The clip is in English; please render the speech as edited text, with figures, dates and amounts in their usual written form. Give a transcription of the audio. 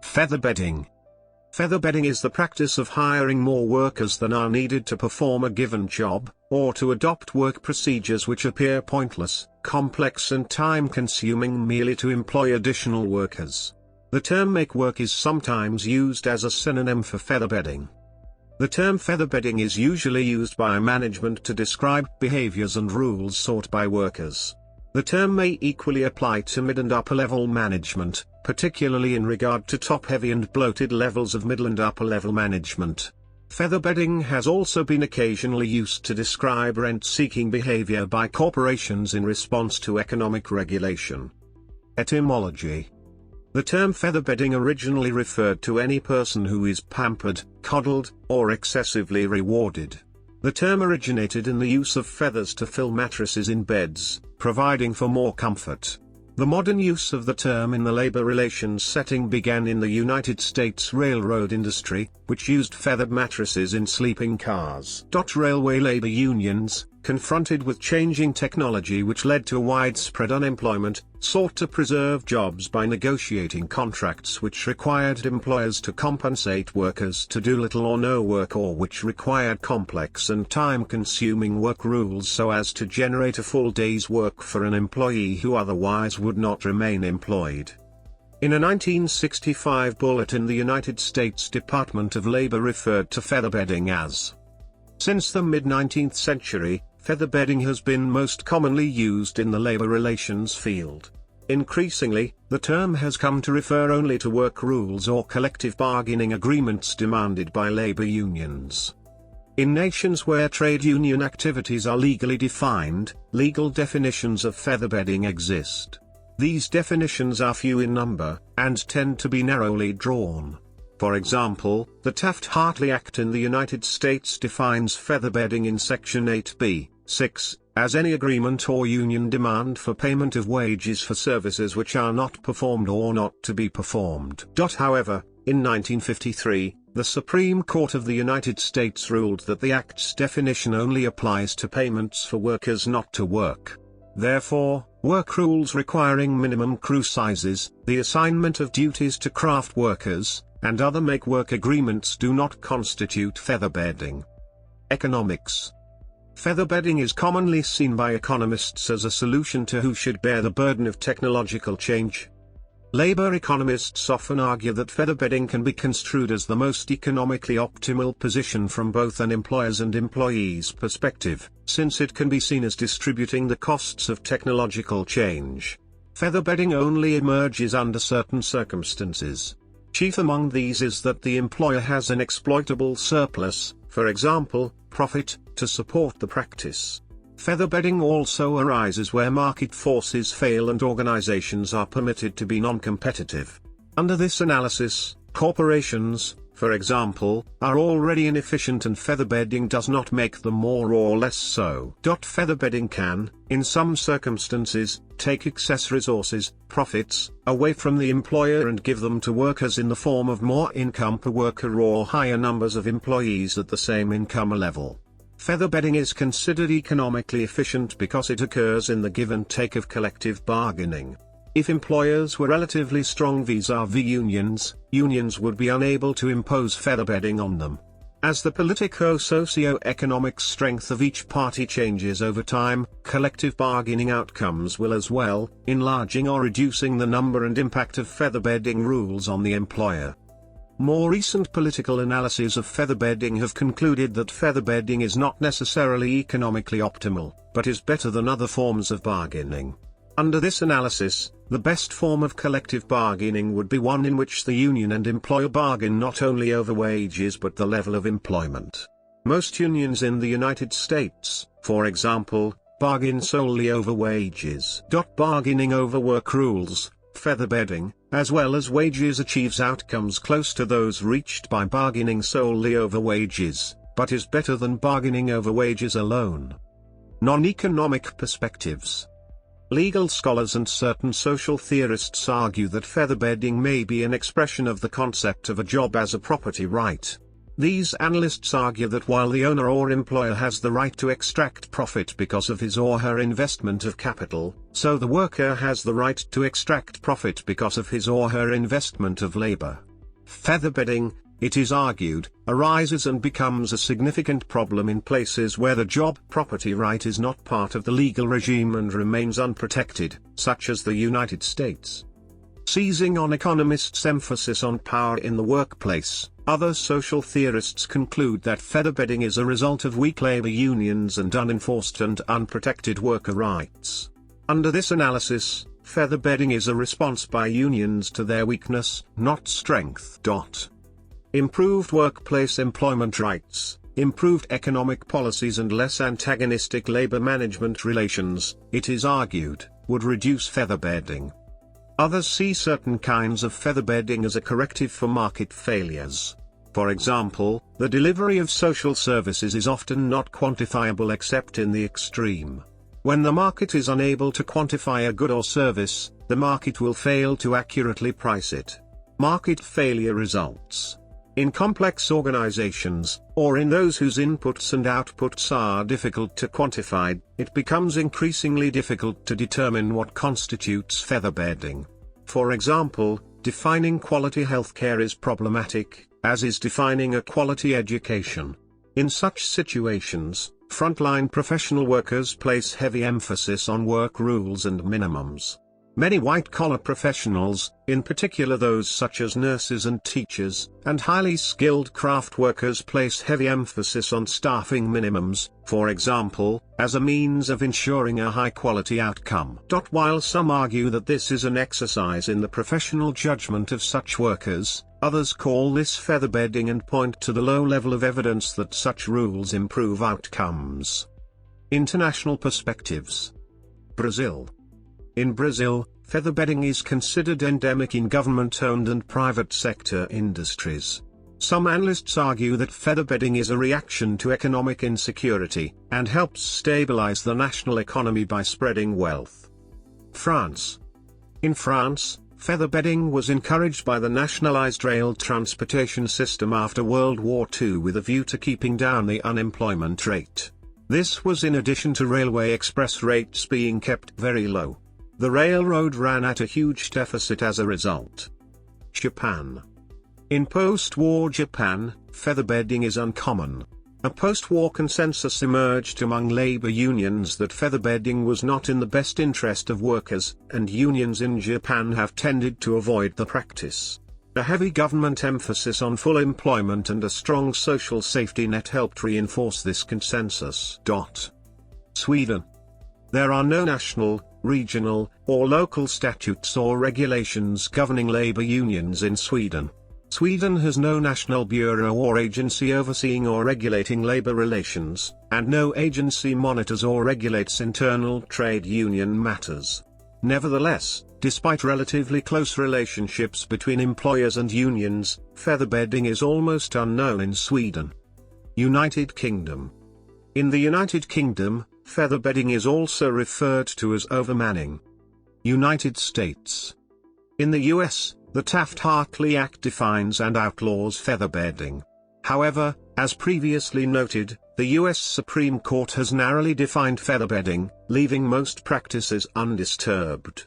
Featherbedding. Featherbedding is the practice of hiring more workers than are needed to perform a given job, or to adopt work procedures which appear pointless, complex and time-consuming merely to employ additional workers. The term make work is sometimes used as a synonym for featherbedding. The term featherbedding is usually used by management to describe behaviors and rules sought by workers. The term may equally apply to mid and upper-level management, particularly in regard to top-heavy and bloated levels of middle and upper-level management. Featherbedding has also been occasionally used to describe rent-seeking behavior by corporations in response to economic regulation. Etymology. The term featherbedding originally referred to any person who is pampered, coddled, or excessively rewarded. The term originated in the use of feathers to fill mattresses in beds, providing for more comfort. The modern use of the term in the labor relations setting began in the United States railroad industry, which used feathered mattresses in sleeping cars. Railway labor unions, confronted with changing technology which led to widespread unemployment, sought to preserve jobs by negotiating contracts which required employers to compensate workers to do little or no work, or which required complex and time-consuming work rules so as to generate a full day's work for an employee who otherwise would not remain employed. In a 1965 bulletin, the United States Department of Labor referred to featherbedding as. Since the mid-19th century, featherbedding has been most commonly used in the labor relations field. Increasingly, the term has come to refer only to work rules or collective bargaining agreements demanded by labor unions. In nations where trade union activities are legally defined, legal definitions of featherbedding exist. These definitions are few in number, and tend to be narrowly drawn. For example, the Taft-Hartley Act in the United States defines featherbedding in Section 8b(6) as any agreement or union demand for payment of wages for services which are not performed or not to be performed. However, in 1953, the Supreme Court of the United States ruled that the Act's definition only applies to payments for workers not to work. Therefore, work rules requiring minimum crew sizes, the assignment of duties to craft workers, and other make-work agreements do not constitute featherbedding. Economics. Featherbedding is commonly seen by economists as a solution to who should bear the burden of technological change. Labor economists often argue that featherbedding can be construed as the most economically optimal position from both an employer's and employee's perspective, since it can be seen as distributing the costs of technological change. Featherbedding only emerges under certain circumstances. Chief among these is that the employer has an exploitable surplus, for example, profit, to support the practice. Featherbedding also arises where market forces fail and organizations are permitted to be non-competitive. Under this analysis, corporations, for example, are already inefficient and featherbedding does not make them more or less so. Featherbedding can, in some circumstances, take excess resources, profits, away from the employer and give them to workers in the form of more income per worker or higher numbers of employees at the same income level. Featherbedding is considered economically efficient because it occurs in the give and take of collective bargaining. If employers were relatively strong vis-à-vis unions, unions would be unable to impose featherbedding on them. As the politico-socio-economic strength of each party changes over time, collective bargaining outcomes will as well, enlarging or reducing the number and impact of featherbedding rules on the employer. More recent political analyses of featherbedding have concluded that featherbedding is not necessarily economically optimal, but is better than other forms of bargaining. Under this analysis, the best form of collective bargaining would be one in which the union and employer bargain not only over wages but the level of employment. Most unions in the United States, for example, bargain solely over wages. Bargaining over work rules, featherbedding, as well as wages achieves outcomes close to those reached by bargaining solely over wages, but is better than bargaining over wages alone. Non-economic perspectives. Legal scholars and certain social theorists argue that featherbedding may be an expression of the concept of a job as a property right. These analysts argue that while the owner or employer has the right to extract profit because of his or her investment of capital, so the worker has the right to extract profit because of his or her investment of labor. Featherbedding, it is argued, arises and becomes a significant problem in places where the job property right is not part of the legal regime and remains unprotected, such as the United States. Seizing on economists' emphasis on power in the workplace, other social theorists conclude that featherbedding is a result of weak labor unions and unenforced and unprotected worker rights. Under this analysis, featherbedding is a response by unions to their weakness, not strength. Improved workplace employment rights, improved economic policies and less antagonistic labor management relations, it is argued, would reduce featherbedding. Others see certain kinds of featherbedding as a corrective for market failures. For example, the delivery of social services is often not quantifiable except in the extreme. When the market is unable to quantify a good or service, the market will fail to accurately price it. Market failure results in complex organizations, or in those whose inputs and outputs are difficult to quantify. It becomes increasingly difficult to determine what constitutes featherbedding. For example, defining quality healthcare is problematic, as is defining a quality education. In such situations, frontline professional workers place heavy emphasis on work rules and minimums. Many white-collar professionals, in particular those such as nurses and teachers, and highly skilled craft workers place heavy emphasis on staffing minimums, for example, as a means of ensuring a high-quality outcome. While some argue that this is an exercise in the professional judgment of such workers, others call this featherbedding and point to the low level of evidence that such rules improve outcomes. International perspectives. Brazil. In Brazil, featherbedding is considered endemic in government-owned and private sector industries. Some analysts argue that featherbedding is a reaction to economic insecurity, and helps stabilize the national economy by spreading wealth. France. In France, featherbedding was encouraged by the nationalized rail transportation system after World War II with a view to keeping down the unemployment rate. This was in addition to railway express rates being kept very low. The railroad ran at a huge deficit as a result. Japan. In post-war Japan, featherbedding is uncommon. A post-war consensus emerged among labor unions that featherbedding was not in the best interest of workers, and unions in Japan have tended to avoid the practice. A heavy government emphasis on full employment and a strong social safety net helped reinforce this consensus. Sweden. There are no national, regional, or local statutes or regulations governing labor unions in Sweden. Sweden has no national bureau or agency overseeing or regulating labor relations, and no agency monitors or regulates internal trade union matters. Nevertheless, despite relatively close relationships between employers and unions, featherbedding is almost unknown in Sweden. United Kingdom. In the United Kingdom, featherbedding is also referred to as overmanning. United States. In the US, the Taft-Hartley Act defines and outlaws featherbedding. However, as previously noted, the US Supreme Court has narrowly defined featherbedding, leaving most practices undisturbed.